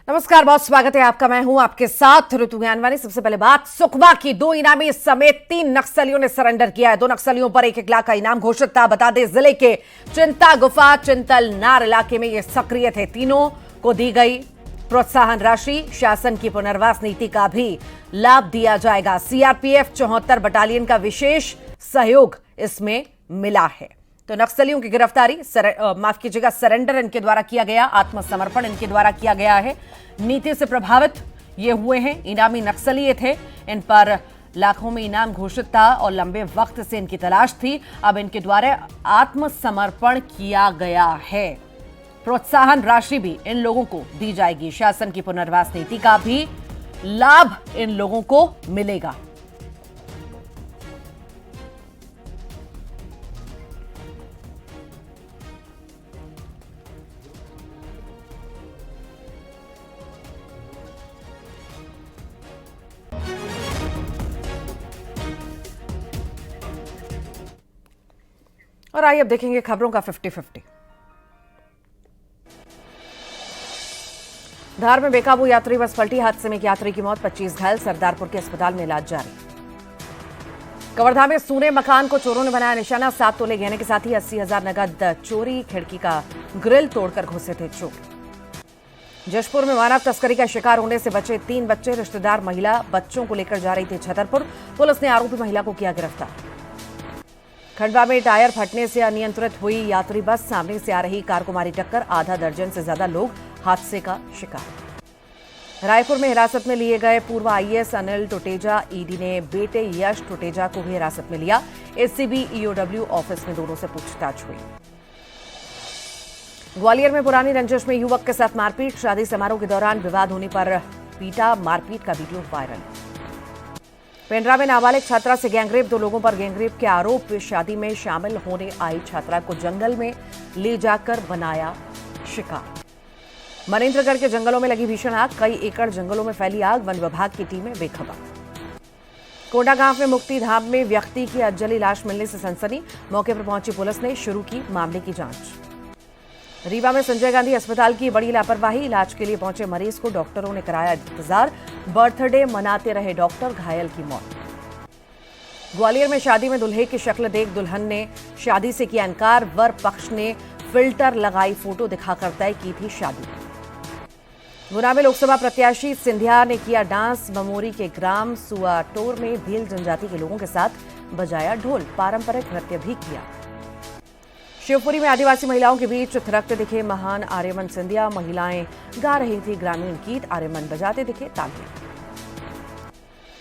नमस्कार, बहुत स्वागत है आपका। मैं हूं आपके साथ ऋतु ज्ञानवानी। सबसे पहले बात सुकमा की। 2 इनामी समेत 3 नक्सलियों ने सरेंडर किया है। 2 नक्सलियों पर 1-1 लाख का इनाम घोषित था। बता दें, जिले के चिंता गुफा चिंतलनार इलाके में ये सक्रिय थे। तीनों को दी गई प्रोत्साहन राशि। शासन की पुनर्वास नीति का भी लाभ दिया जाएगा। सीआरपीएफ 74 बटालियन का विशेष सहयोग इसमें मिला है। तो नक्सलियों की गिरफ्तारी, माफ कीजिएगा, सरेंडर इनके द्वारा किया गया, आत्मसमर्पण इनके द्वारा किया गया है। नीति से प्रभावित ये हुए हैं। इनामी नक्सली ये थे। इन पर लाखों में इनाम घोषित था और लंबे वक्त से इनकी तलाश थी। अब इनके द्वारा आत्मसमर्पण किया गया है। प्रोत्साहन राशि भी इन लोगों को दी जाएगी। शासन की पुनर्वास नीति का भी लाभ इन लोगों को मिलेगा। और आइए अब देखेंगे खबरों का 50-50। धार में बेकाबू यात्री बस पलटी। हादसे में एक यात्री की मौत, 25 घायल। सरदारपुर के अस्पताल में इलाज जारी। कवर्धा में सूने मकान को चोरों ने बनाया निशाना। 7 तोले गहने के साथ ही 80,000 नगद चोरी। खिड़की का ग्रिल तोड़कर घुसे थे चोर। जशपुर में मानव तस्करी का शिकार होने से बचे 3 बच्चे। रिश्तेदार महिला बच्चों को लेकर जा रही थी छतरपुर। पुलिस ने आरोपी महिला को किया गिरफ्तार। खंडवा में टायर फटने से अनियंत्रित हुई यात्री बस। सामने से आ रही कार को मारी टक्कर। आधा दर्जन से ज्यादा लोग हादसे का शिकार। रायपुर में हिरासत में लिए गए पूर्व आईएएस अनिल टुटेजा। ईडी ने बेटे यश टुटेजा को भी हिरासत में लिया। एसीबी ईओडब्ल्यू ऑफिस में दोनों से पूछताछ हुई। ग्वालियर में पुरानी रंजिश में युवक के साथ मारपीट। शादी समारोह के दौरान विवाद होने पर पीटा। मारपीट का वीडियो वायरल। पेंड्रा में नाबालिग छात्रा से गैंगरेप। 2 लोगों पर गैंगरेप के आरोप। शादी में शामिल होने आई छात्रा को जंगल में ले जाकर बनाया शिकार। मनेन्द्रगढ़ के जंगलों में लगी भीषण आग। कई एकड़ जंगलों में फैली आग। वन विभाग की टीमें बेखबर। कोंडागांव में मुक्ति धाम में व्यक्ति की अधजली लाश मिलने से सनसनी। मौके पर पहुंची पुलिस ने शुरू की मामले की जांच। रीवा में संजय गांधी अस्पताल की बड़ी लापरवाही। इलाज के लिए पहुंचे मरीज को डॉक्टरों ने कराया इंतजार। बर्थडे मनाते रहे डॉक्टर, घायल की मौत। ग्वालियर में शादी में दुल्हे की शक्ल देख दुल्हन ने शादी से किया इनकार। वर पक्ष ने फिल्टर लगाई फोटो दिखाकर तय की थी शादी। गुना में लोकसभा प्रत्याशी सिंधिया ने किया डांस। बमोरी के ग्राम सुआटोर में भील जनजाति के लोगों के साथ बजाया ढोल। पारंपरिक नृत्य भी किया। शिवपुरी में आदिवासी महिलाओं के बीच थिरकते दिखे महान आर्यमन सिंधिया। महिलाएं गा रही थी ग्रामीण गीत। आर्यमन बजाते दिखे तालियां।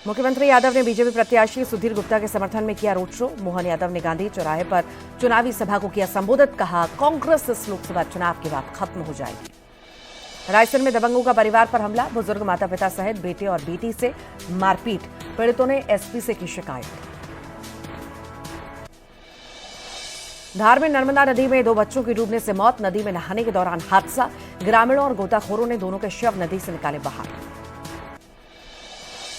मुख्यमंत्री यादव ने बीजेपी प्रत्याशी सुधीर गुप्ता के समर्थन में किया रोड शो। मोहन यादव ने गांधी चौराहे पर चुनावी सभा को किया संबोधित। कहा, कांग्रेस इस लोकसभा चुनाव के बाद खत्म हो जाएगी। रायसेन में दबंगों का परिवार पर हमला। बुजुर्ग माता पिता सहित बेटे और बेटी से मारपीट। पीड़ितों ने एसपी से की शिकायत। धार में नर्मदा नदी में 2 बच्चों की डूबने से मौत। नदी में नहाने के दौरान हादसा। ग्रामीणों और गोताखोरों ने दोनों के शव नदी से निकाले बाहर।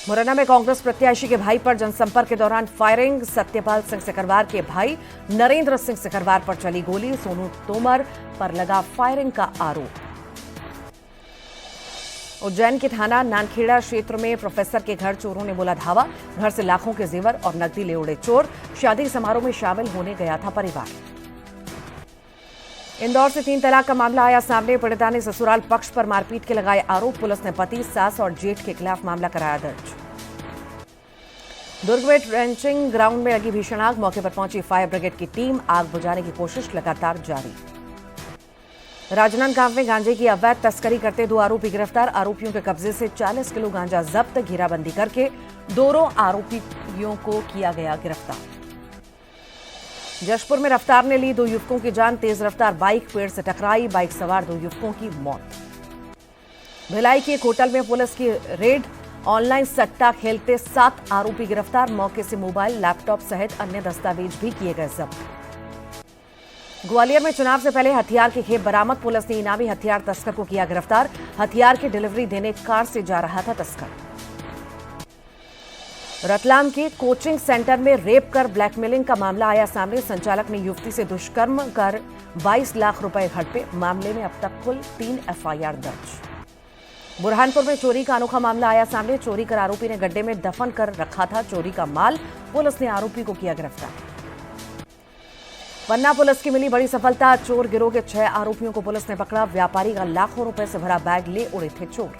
मुरैना में कांग्रेस प्रत्याशी के भाई पर जनसंपर्क के दौरान फायरिंग। सत्यपाल सिंह सिकरवार के भाई नरेंद्र सिंह सिकरवार पर चली गोली। सोनू तोमर पर लगा फायरिंग का आरोप। उज्जैन के थाना नानखेड़ा क्षेत्र में प्रोफेसर के घर चोरों ने बोला धावा। घर से लाखों के जेवर और नकदी ले उड़े चोर। शादी समारोह में शामिल होने गया था परिवार। इंदौर से 3 तलाक का मामला आया सामने। पीड़िता ने ससुराल पक्ष पर मारपीट के लगाए आरोप। पुलिस ने पति, सास और जेठ के खिलाफ मामला कराया दर्ज। दुर्ग में ट्रेंचिंग ग्राउंड में लगी भीषण आग। मौके पर पहुंची फायर ब्रिगेड की टीम। आग बुझाने की कोशिश लगातार जारी। राजनांदगांव में गांजे की अवैध तस्करी करते 2 आरोपी गिरफ्तार। आरोपियों के कब्जे से 40 किलो गांजा जब्त। घेराबंदी करके दोनों आरोपियों को किया गया गिरफ्तार। जशपुर में रफ्तार ने ली 2 युवकों की जान। तेज रफ्तार बाइक पेड़ से टकराई। बाइक सवार 2 युवकों की मौत। भिलाई के एक होटल में पुलिस की रेड। ऑनलाइन सट्टा खेलते 7 आरोपी गिरफ्तार। मौके से मोबाइल, लैपटॉप सहित अन्य दस्तावेज भी किए गए जब्त। ग्वालियर में चुनाव से पहले हथियार की खेप बरामद। पुलिस ने इनामी हथियार तस्कर को किया गिरफ्तार। हथियार की डिलीवरी देने कार से जा रहा था तस्कर। रतलाम के कोचिंग सेंटर में रेप कर ब्लैकमेलिंग का मामला आया सामने। संचालक ने युवती से दुष्कर्म कर 22 लाख रुपए हड़पे। मामले में अब तक कुल 3 एफआईआर दर्ज। बुरहानपुर में चोरी का अनोखा मामला आया सामने। चोरी कर आरोपी ने गड्ढे में दफन कर रखा था चोरी का माल। पुलिस ने आरोपी को किया गिरफ्तार। पन्ना पुलिस की मिली बड़ी सफलता। चोर गिरोह के 6 आरोपियों को पुलिस ने पकड़ा। व्यापारी का लाखों रुपए से भरा बैग ले उड़े थे चोर।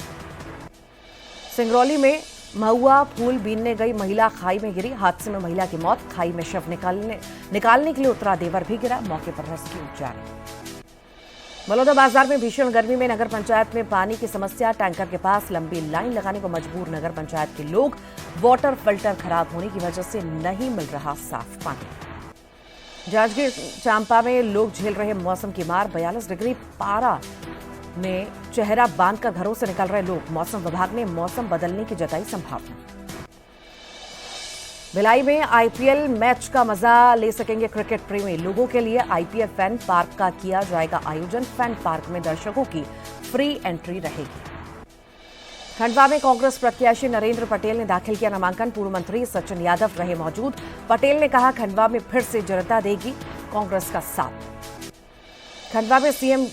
सिंगरौली में महुआ फूल बीनने गई महिला खाई में गिरी। हादसे में महिला की मौत। खाई में शव निकालने के लिए उतरा देवर भी गिरा। मौके पर रेस्क्यू जारी। बलौदा बाजार में भीषण गर्मी में नगर पंचायत में पानी की समस्या। टैंकर के पास लंबी लाइन लगाने को मजबूर नगर पंचायत के लोग। वाटर फिल्टर खराब होने की वजह से नहीं मिल रहा साफ पानी। जांजगीर चांपा में लोग झेल रहे मौसम की मार। 42 डिग्री पारा में चेहरा बांधकर घरों से निकल रहे लोग। मौसम विभाग ने मौसम बदलने की जताई संभावना। भिलाई में आईपीएल मैच का मजा ले सकेंगे क्रिकेट प्रेमी। लोगों के लिए आईपीएल फैन पार्क का किया जाएगा आयोजन। फैन पार्क में दर्शकों की फ्री एंट्री रहेगी। खंडवा में कांग्रेस प्रत्याशी नरेंद्र पटेल ने दाखिल किया नामांकन। पूर्व मंत्री सचिन यादव रहे मौजूद। पटेल ने कहा, खंडवा में फिर से जनता देगी कांग्रेस का साथ। खंडवा में सीएम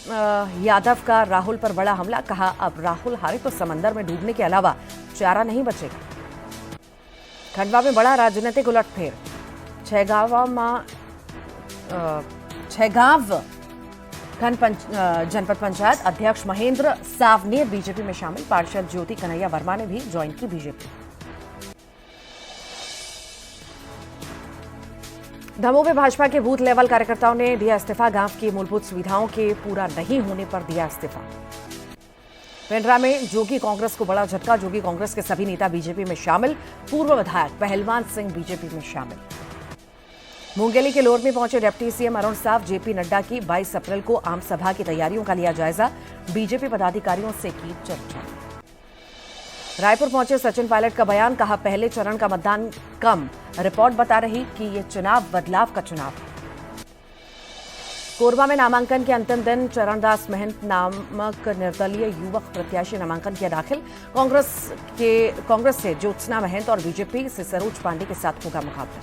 यादव का राहुल पर बड़ा हमला। कहा, अब राहुल हारे तो समंदर में डूबने के अलावा चारा नहीं बचेगा। खंडवा में बड़ा राजनीतिक उलटफेर। छहगांव जनपद पंचायत अध्यक्ष महेंद्र सावनेर बीजेपी में शामिल। पार्षद ज्योति कन्हैया वर्मा ने भी ज्वाइन की बीजेपी। दमोह में भाजपा के बूथ लेवल कार्यकर्ताओं ने दिया इस्तीफा। गांव की मूलभूत सुविधाओं के पूरा नहीं होने पर दिया इस्तीफा। पेंड्रा में जोगी कांग्रेस को बड़ा झटका। जोगी कांग्रेस के सभी नेता बीजेपी में शामिल। पूर्व विधायक पहलवान सिंह बीजेपी में शामिल। मुंगेली के लोर में पहुंचे deputy CM Arun Sao. JP Nadda की 22 अप्रैल को आम सभा की तैयारियों का लिया जायजा। बीजेपी पदाधिकारियों से की चर्चा। रायपुर पहुंचे सचिन पायलट का बयान। कहा, पहले चरण का मतदान कम। रिपोर्ट बता रही कि ये चुनाव बदलाव का चुनाव। कोरबा में नामांकन के अंतिम दिन चरणदास महंत नामक निर्दलीय युवक प्रत्याशी नामांकन किया दाखिल। कांग्रेस से ज्योत्सना महंत और बीजेपी से सरोज पांडे के साथ होगा मुकाबला।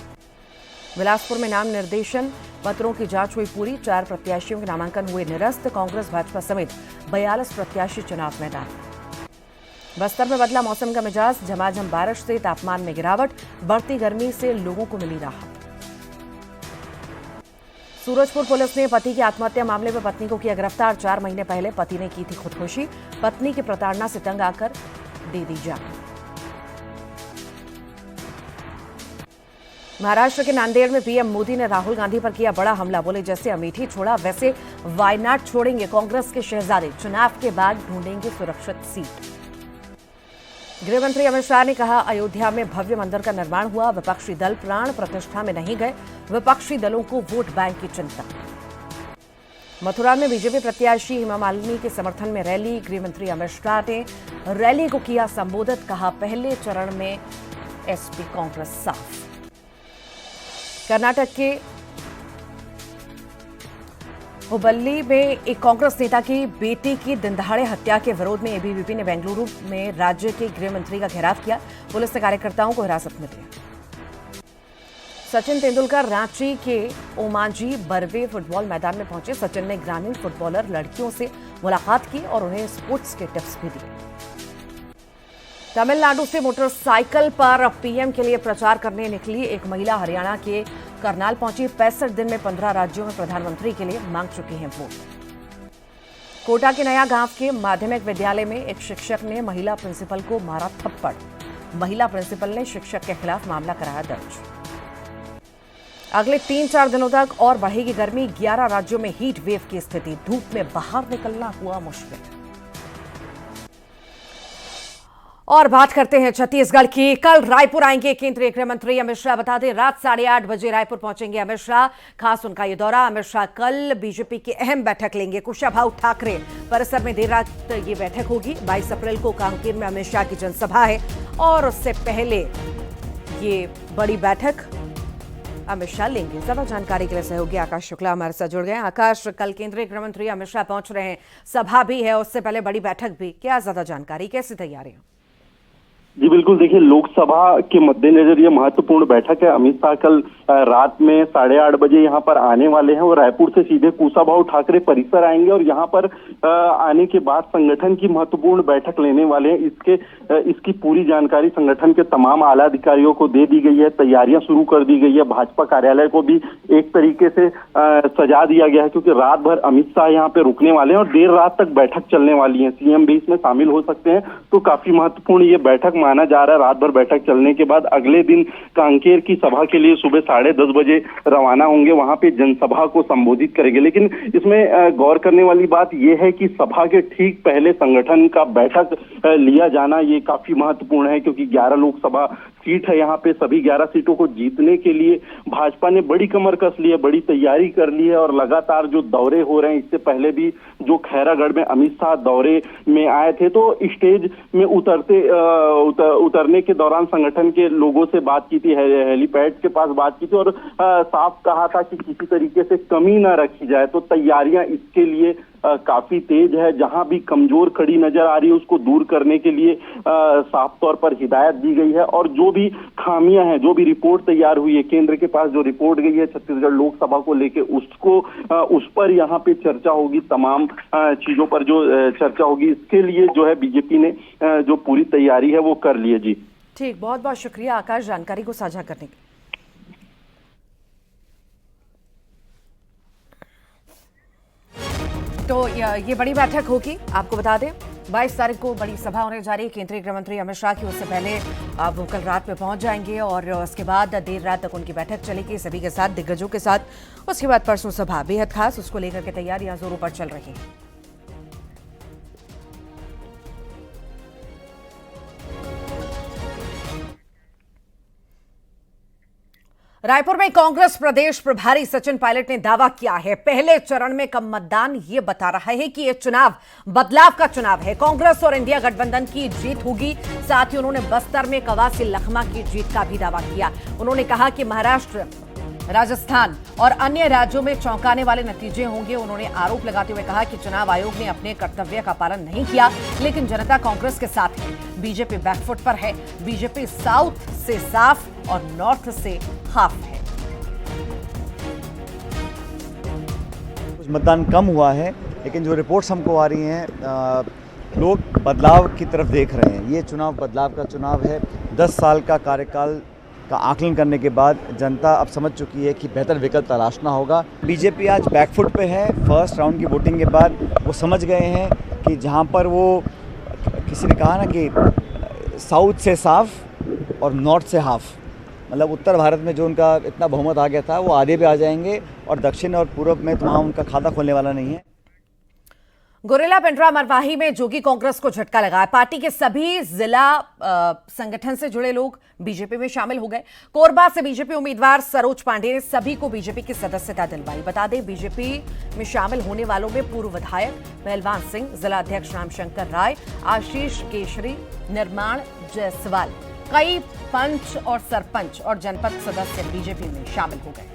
बिलासपुर में नाम निर्देशन पत्रों की जांच हुई पूरी। 4 प्रत्याशियों के नामांकन हुए निरस्त। कांग्रेस भाजपा समेत 42 प्रत्याशी चुनाव मैदान। बस्तर में बदला मौसम का मिजाज। झमाझम बारिश से तापमान में गिरावट। बढ़ती गर्मी से लोगों को मिली राहत। सूरजपुर पुलिस ने पति की आत्महत्या मामले में पत्नी को किया गिरफ्तार। 4 महीने पहले पति ने की थी खुदकुशी। पत्नी की प्रताड़ना से तंग आकर दे दी जान। महाराष्ट्र के नांदेड़ में पीएम मोदी ने राहुल गांधी पर किया बड़ा हमला। बोले, जैसे अमेठी छोड़ा वैसे वायनाड छोड़ेंगे कांग्रेस के शहजादे। चुनाव के बाद ढूंढेंगे सुरक्षित सीट। गृहमंत्री अमित शाह ने कहा, अयोध्या में भव्य मंदिर का निर्माण हुआ। विपक्षी दल प्राण प्रतिष्ठा में नहीं गए। विपक्षी दलों को वोट बैंक की चिंता। मथुरा में बीजेपी प्रत्याशी हेमा मालिनी के समर्थन में रैली। गृहमंत्री अमित शाह ने रैली को किया संबोधित। कहा, पहले चरण में एसपी कांग्रेस साफ। कर्नाटक के हुबल्ली में एक कांग्रेस नेता की बेटी की दिनदहाड़े हत्या के विरोध में एबीवीपी ने बेंगलुरु में राज्य के गृह मंत्री का घेराव किया। पुलिस ने कार्यकर्ताओं को हिरासत में लिया। सचिन तेंदुलकर रांची के ओमांजी बर्वे फुटबॉल मैदान में पहुंचे। सचिन ने ग्रामीण फुटबॉलर लड़कियों से मुलाकात की और उन्हें स्पोर्ट्स के टिप्स भी दिए। तमिलनाडु से मोटरसाइकिल पर पीएम के लिए प्रचार करने निकली एक महिला हरियाणा के करनाल पहुंची। 65 दिन में 15 राज्यों में प्रधानमंत्री के लिए मांग चुकी हैं वोट। कोटा के नया गांव के माध्यमिक विद्यालय में एक शिक्षक ने महिला प्रिंसिपल को मारा थप्पड़। महिला प्रिंसिपल ने शिक्षक के खिलाफ मामला कराया दर्ज। अगले 3-4 दिनों तक और बढ़ेगी गर्मी। 11 राज्यों में हीट वेव की स्थिति। धूप में बाहर निकलना हुआ मुश्किल। और बात करते हैं छत्तीसगढ़ की। कल रायपुर आएंगे केंद्रीय गृह मंत्री अमित शाह। बता दें, रात 8:30 बजे रायपुर पहुंचेंगे अमित शाह। खास उनका ये दौरा। अमित शाह कल बीजेपी की अहम बैठक लेंगे। कुशाभाऊ ठाकरे परिसर में देर रात ये बैठक होगी। 22 अप्रैल को कांकेर में अमित शाह की जनसभा है और उससे पहले ये बड़ी बैठक अमित शाह लेंगे। ज्यादा जानकारी के लिए सहयोगी आकाश शुक्ला हमारे साथ जुड़ गए। आकाश, कल केंद्रीय गृह मंत्री अमित शाह पहुंच रहे हैं, सभा भी है, उससे पहले बड़ी बैठक भी। क्या ज्यादा जानकारी, कैसी तैयारियां? जी बिल्कुल, देखिए लोकसभा के मद्देनजर ये महत्वपूर्ण बैठक है। अमित शाह कल रात में 8:30 बजे यहाँ पर आने वाले हैं और रायपुर से सीधे कुशाभाऊ ठाकरे परिसर आएंगे और यहाँ पर आने के बाद संगठन की महत्वपूर्ण बैठक लेने वाले हैं। इसकी पूरी जानकारी संगठन के तमाम आला अधिकारियों को दे दी गई है, तैयारियां शुरू कर दी गई है। भाजपा कार्यालय को भी एक तरीके से सजा दिया गया है, क्योंकि रात भर अमित शाह यहाँ पे रुकने वाले हैं और देर रात तक बैठक चलने वाली है। सीएम भी इसमें शामिल हो सकते हैं, तो काफी महत्वपूर्ण ये बैठक माना जा रहा है। रात भर बैठक चलने के बाद अगले दिन कांकेर की सभा के लिए सुबह 10:30 बजे रवाना होंगे, वहां पे जनसभा को संबोधित करेंगे। लेकिन इसमें गौर करने वाली बात यह है कि सभा के ठीक पहले संगठन का बैठक लिया जाना ये काफी महत्वपूर्ण है, क्योंकि 11 लोकसभा सीट है यहाँ पे। सभी 11 सीटों को जीतने के लिए भाजपा ने बड़ी कमर कस ली है, बड़ी तैयारी कर ली है और लगातार जो दौरे हो रहे हैं, इससे पहले भी जो खैरागढ़ में अमित शाह दौरे में आए थे, तो स्टेज में उतरने के दौरान संगठन के लोगों से बात की थी, हेलीपैड के पास बात की थी और साफ कहा था कि किसी तरीके से कमी ना रखी जाए। तो तैयारियां इसके लिए काफी तेज है। जहां भी कमजोर खड़ी नजर आ रही है उसको दूर करने के लिए साफ तौर पर हिदायत दी गई है और जो भी खामियां हैं, जो भी रिपोर्ट तैयार हुई है, केंद्र के पास जो रिपोर्ट गई है छत्तीसगढ़ लोकसभा को लेके, उसको उस पर यहाँ पे चर्चा होगी। तमाम चीजों पर जो चर्चा होगी, इसके लिए जो है बीजेपी ने जो पूरी तैयारी है वो कर ली है। जी ठीक, बहुत बहुत शुक्रिया आकाश जानकारी को साझा करने के लिए। तो ये बड़ी बैठक होगी, आपको बता दें 22 तारीख को बड़ी सभा होने जा रही है केंद्रीय गृह मंत्री अमित शाह की। उससे पहले वो कल रात में पहुंच जाएंगे और उसके बाद देर रात तक उनकी बैठक चलेगी सभी के साथ, दिग्गजों के साथ। उसके बाद परसों सभा बेहद खास, उसको लेकर के तैयारियां जोरों पर चल रही हैं। रायपुर में कांग्रेस प्रदेश प्रभारी सचिन पायलट ने दावा किया है, पहले चरण में कम मतदान ये बता रहा है कि यह चुनाव बदलाव का चुनाव है। कांग्रेस और इंडिया गठबंधन की जीत होगी। साथ ही उन्होंने बस्तर में कवासी लखमा की जीत का भी दावा किया। उन्होंने कहा कि महाराष्ट्र, राजस्थान और अन्य राज्यों में चौंकाने वाले नतीजे होंगे। उन्होंने आरोप लगाते हुए कहा कि चुनाव आयोग ने अपने कर्तव्य का पालन नहीं किया, लेकिन जनता कांग्रेस के साथ है। बीजेपी बैकफुट पर है। बीजेपी साउथ से साफ और नॉर्थ से हाफ है। कुछ मतदान कम हुआ है, लेकिन जो रिपोर्ट्स हमको आ रही हैं, लोग बदलाव की तरफ देख रहे हैं। ये चुनाव बदलाव का चुनाव है। 10 साल का कार्यकाल का आकलन करने के बाद जनता अब समझ चुकी है कि बेहतर विकल्प तलाशना होगा। बीजेपी आज बैकफुट पे है। फर्स्ट राउंड की वोटिंग के बाद वो समझ गए हैं कि जहां पर वो किसी ने कहा ना कि साउथ से साफ और नॉर्थ से हाफ, मतलब उत्तर भारत में जो उनका इतना बहुमत आ गया था वो आधे पे आ जाएंगे और दक्षिण और पूर्व में तो वहाँ उनका खाता खोलने वाला नहीं है। गुरेला पेंड्रा मरवाही में जोगी कांग्रेस को झटका लगा। पार्टी के सभी जिला संगठन से जुड़े लोग बीजेपी में शामिल हो गए। कोरबा से बीजेपी उम्मीदवार सरोज पांडे ने सभी को बीजेपी की सदस्यता दिलवाई। बता दें, बीजेपी में शामिल होने वालों में पूर्व विधायक पहलवान सिंह, जिला अध्यक्ष रामशंकर राय, आशीष केशरी, निर्माण जायसवाल, कई पंच और सरपंच और जनपद सदस्य बीजेपी में शामिल हो गए।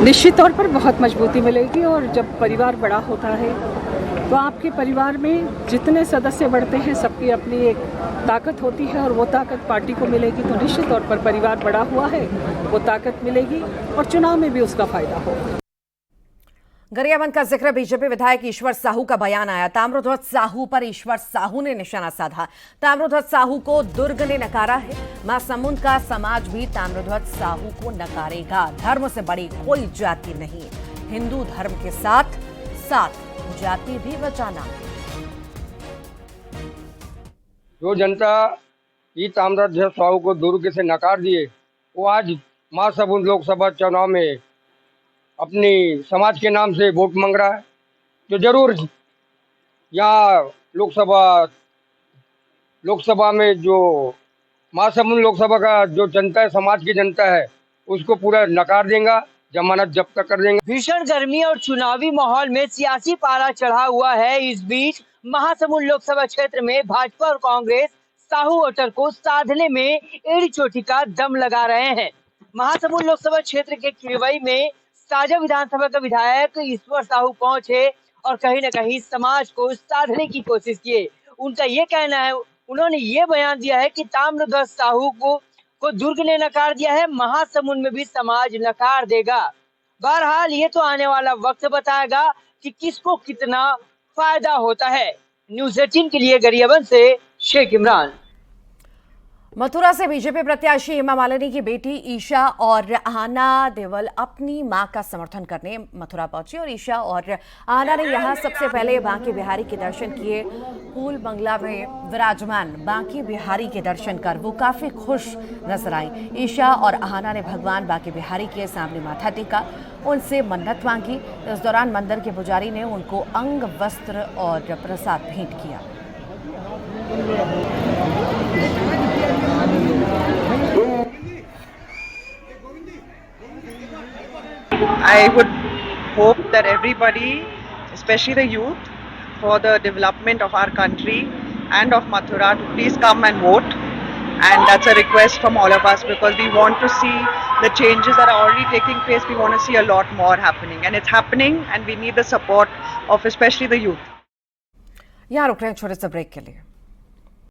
निश्चित तौर पर बहुत मजबूती मिलेगी और जब परिवार बड़ा होता है तो आपके परिवार में जितने सदस्य बढ़ते हैं सबकी अपनी एक ताकत होती है और वो ताकत पार्टी को मिलेगी। तो निश्चित तौर पर परिवार बड़ा हुआ है, वो ताकत मिलेगी और चुनाव में भी उसका फायदा होगा। गरियाबंद का जिक्र बीजेपी विधायक ईश्वर साहू का बयान आया। ताम्रध्वज साहू पर ईश्वर साहू ने निशाना साधा। ताम्रध्वज साहू को दुर्ग ने नकारा है। महासमुंद का समाज भी ताम्रध्वज साहू को नकारेगा। धर्म से बड़ी कोई जाति नहीं, हिंदू धर्म के साथ साथ जाति भी बचाना। जो जनता ही ताम्रध्वज साहू को दुर्ग से नकार दिए, वो आज महासमुंद लोकसभा चुनाव में अपनी समाज के नाम से वोट मांग रहा है। तो जरूर यहाँ लोकसभा में जो महासमुंद लोकसभा का जो जनता है, समाज की जनता है, उसको पूरा नकार देगा, जमानत जब्त कर देंगे। भीषण गर्मी और चुनावी माहौल में सियासी पारा चढ़ा हुआ है। इस बीच महासमुंद लोकसभा क्षेत्र में भाजपा और कांग्रेस साहू वोटर को साधने में एड़ी चोटी का दम लगा रहे हैं। महासमुंद लोकसभा क्षेत्र के खिरवई में साजा विधानसभा का विधायक ईश्वर साहू पहुंचे और कहीं ना कहीं समाज को साधने की कोशिश किए। उनका ये कहना है, उन्होंने ये बयान दिया है कि ताम्रध्वज साहू को दुर्ग ने नकार दिया है, महासमुंद में भी समाज नकार देगा। बहरहाल ये तो आने वाला वक्त बताएगा कि किसको कितना फायदा होता है। न्यूज़ 18 के लिए गरियाबंद से शेख इमरान। मथुरा से बीजेपी प्रत्याशी हेमा मालिनी की बेटी ईशा और आहना देवल अपनी मां का समर्थन करने मथुरा पहुंची और ईशा और आहना ने यहां सबसे पहले बांके बिहारी के दर्शन किए। फूल बंगला में विराजमान बांके बिहारी के दर्शन कर वो काफी खुश नजर आई। ईशा और आहना ने भगवान बांके बिहारी के सामने माथा टेका, उनसे मन्नत मांगी। इस दौरान मंदिर के पुजारी ने उनको अंग वस्त्र और प्रसाद भेंट किया। I would hope that everybody, especially the youth, for the development of our country and of Mathura, to please come and vote. And that's a request from all of us, because we want to see the changes that are already taking place. We want to see a lot more happening, and it's happening, and we need the support of especially the youth. यहाँ रुक रहे हैं छोटे से break के लिए।